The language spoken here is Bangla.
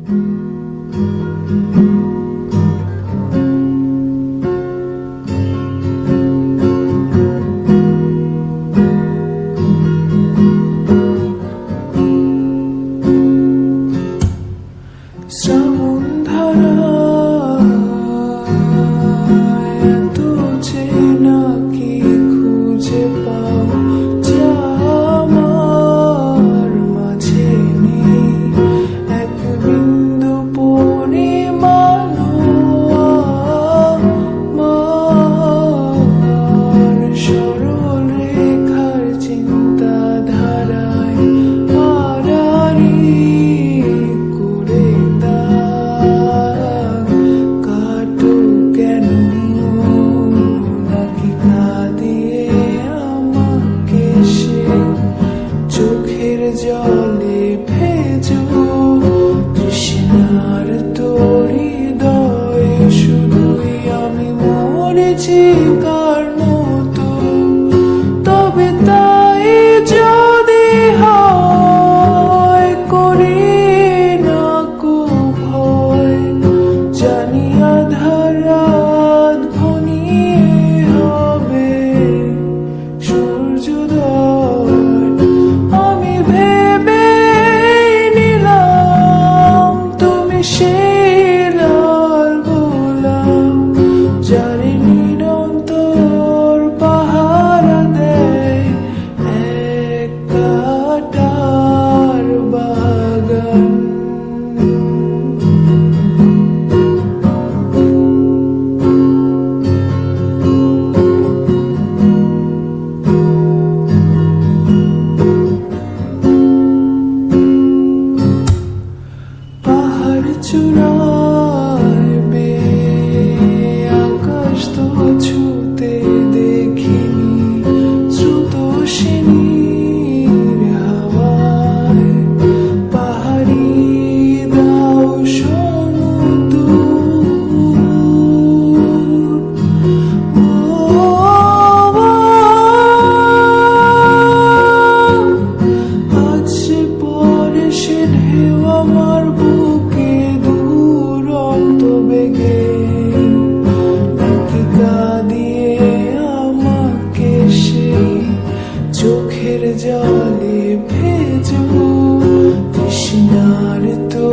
শ্রাবণ ধারায় এত চেনা কি খুঁজে পাও যা আমার মাঝে নেই, এক বিন্দু পরিমাণও আমার সরল রেখার চিন্তাধারায় আড়াআড়ি করে দাগ কাটো কেন, নাকি কাঁদিয়ে আমাকে সে চোখের জলে ভেজো তৃষ্ণার তোর হৃদয়ে শুধুই আমি মরেছি কার মতো। তবে তাই যদি হয় করি না কো ভয়, জানি আধার রাত ঘনিয়ে হবে সূর্যোদয়। আমি ভেবে নিলাম তুমি সেই লাল গোলাপ, যারে নিরন্তর পাহারা দেয় এক কাঁটার বাগান। পাহাড় চূড়ায় বেয়ে আকাশ তো ছুতে দেখিনি, স্রোতস্বিনীর হাওয়ায় পাহাড়ি দাও সমুদূর। আজ সে পরে সে ঢেউ আমার বুকে দুরন্ত বেগে, নাকি কাঁদিয়ে আমাকে সেই চোখের জলে ভেজো তৃষ্ণার তো